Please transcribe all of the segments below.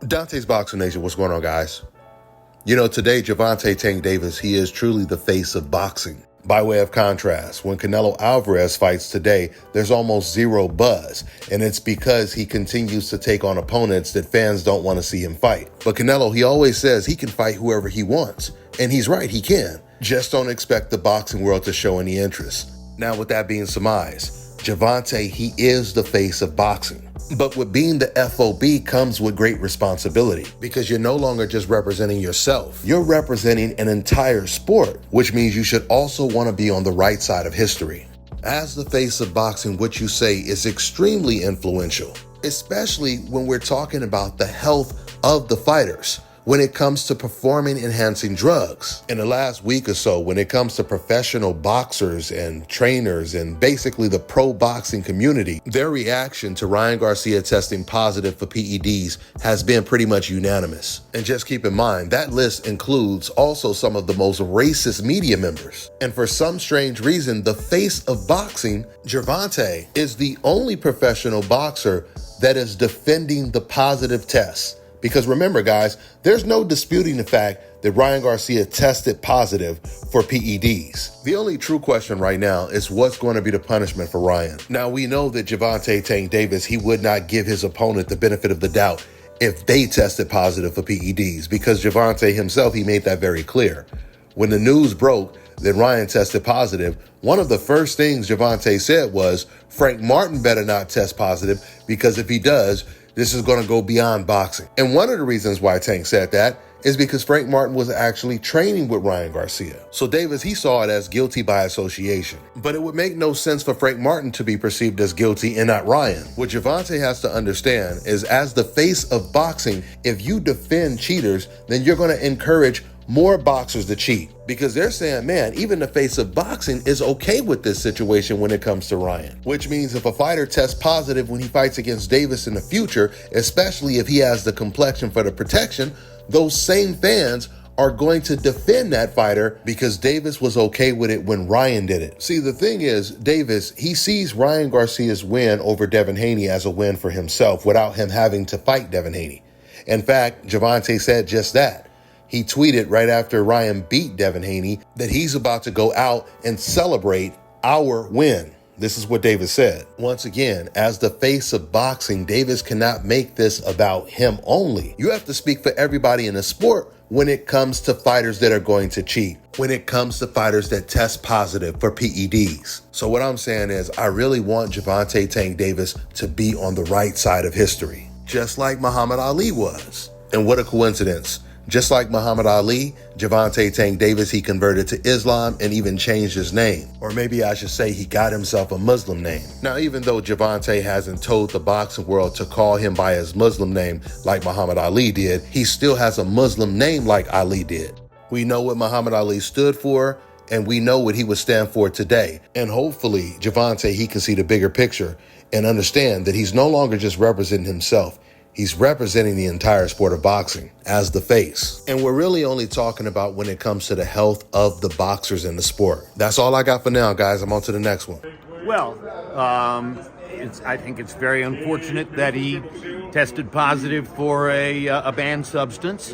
Dante's Boxing Nation, what's going on, guys? You know, today, Gervonta Tank Davis, he is truly the face of boxing. By way of contrast, when Canelo Alvarez fights today, there's almost zero buzz, and it's because he continues to take on opponents that fans don't want to see him fight. But Canelo, he always says he can fight whoever he wants, and he's right, he can. Just don't expect the boxing world to show any interest. Now, with that being surmised, Gervonta, he is the face of boxing. But with being the FOB comes with great responsibility, because you're no longer just representing yourself. You're representing an entire sport, which means you should also want to be on the right side of history. As the face of boxing, what you say is extremely influential, especially when we're talking about the health of the fighters. When it comes to performance-enhancing drugs. In the last week or so, when it comes to professional boxers and trainers and basically the pro boxing community, their reaction to Ryan Garcia testing positive for PEDs has been pretty much unanimous. And just keep in mind, that list includes also some of the most racist media members. And for some strange reason, the face of boxing, Gervonta, is the only professional boxer that is defending the positive tests. Because remember, guys, there's no disputing the fact that Ryan Garcia tested positive for PEDs. The only true question right now is what's going to be the punishment for Ryan. Now, we know that Gervonta Tank Davis, he would not give his opponent the benefit of the doubt if they tested positive for PEDs, because Gervonta himself, he made that very clear. When the news broke that Ryan tested positive, one of the first things Gervonta said was, Frank Martin better not test positive, because if he does, this is going to go beyond boxing. And one of the reasons why Tank said that is because Frank Martin was actually training with Ryan Garcia. So Davis, he saw it as guilty by association. But it would make no sense for Frank Martin to be perceived as guilty and not Ryan. What Gervonta has to understand is, as the face of boxing, if you defend cheaters, then you're going to encourage more boxers to cheat, because they're saying, man, even the face of boxing is okay with this situation when it comes to Ryan. Which means if a fighter tests positive when he fights against Davis in the future, especially if he has the complexion for the protection, those same fans are going to defend that fighter because Davis was okay with it when Ryan did it. See, the thing is, Davis, he sees Ryan Garcia's win over Devin Haney as a win for himself without him having to fight Devin Haney. In fact, Gervonta said just that. He tweeted right after Ryan beat Devin Haney that he's about to go out and celebrate our win. This is what Davis said. Once again, as the face of boxing, Davis cannot make this about him only. You have to speak for everybody in the sport when it comes to fighters that are going to cheat, when it comes to fighters that test positive for PEDs. So what I'm saying is, I really want Gervonta Tank Davis to be on the right side of history, just like Muhammad Ali was. And what a coincidence. Just like Muhammad Ali, Gervonta Tank Davis, he converted to Islam and even changed his name. Or maybe I should say he got himself a Muslim name. Now, even though Gervonta hasn't told the boxing world to call him by his Muslim name like Muhammad Ali did, he still has a Muslim name like Ali did. We know what Muhammad Ali stood for, and we know what he would stand for today. And hopefully, Gervonta, he can see the bigger picture and understand that he's no longer just representing himself. He's representing the entire sport of boxing as the face. And we're really only talking about when it comes to the health of the boxers in the sport. That's all I got for now, guys. I'm on to the next one. Well, I think it's very unfortunate that he tested positive for a banned substance.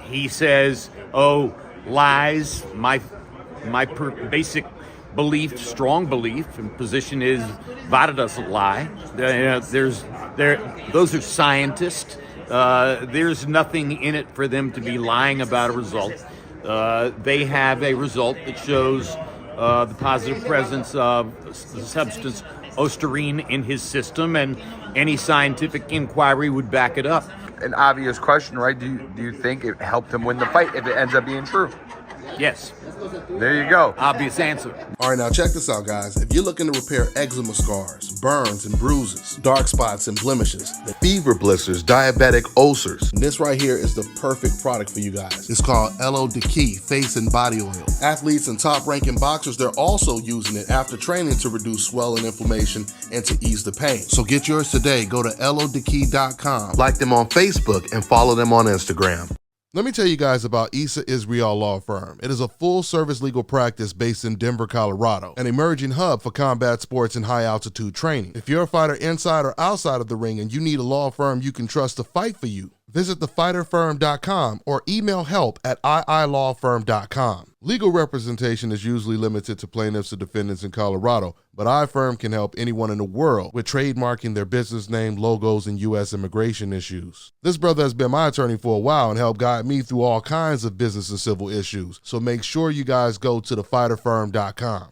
He says, "Oh, lies." My basic belief, strong belief and position is VADA doesn't lie. Those are scientists. There's nothing in it for them to be lying about a result. They have a result that shows the positive presence of the substance ostarine in his system, and any scientific inquiry would back it up. An obvious question, right? Do you think it helped him win the fight if it ends up being true? Yes. There you go. Obvious answer. All right, now check this out, guys. If you're looking to repair eczema scars, burns and bruises, dark spots and blemishes, fever blisters, diabetic ulcers, this right here is the perfect product for you guys. It's called Elo Diki Face and Body Oil. Athletes and top-ranking boxers, they're also using it after training to reduce swelling, inflammation, and to ease the pain. So get yours today. Go to elodiki.com, like them on Facebook, and follow them on Instagram. Let me tell you guys about Issa Israel Law Firm. It is a full-service legal practice based in Denver, Colorado, an emerging hub for combat sports and high-altitude training. If you're a fighter inside or outside of the ring and you need a law firm you can trust to fight for you, visit thefighterfirm.com or email help@iilawfirm.com. Legal representation is usually limited to plaintiffs or defendants in Colorado, but iFirm can help anyone in the world with trademarking their business name, logos, and U.S. immigration issues. This brother has been my attorney for a while and helped guide me through all kinds of business and civil issues, so make sure you guys go to thefighterfirm.com.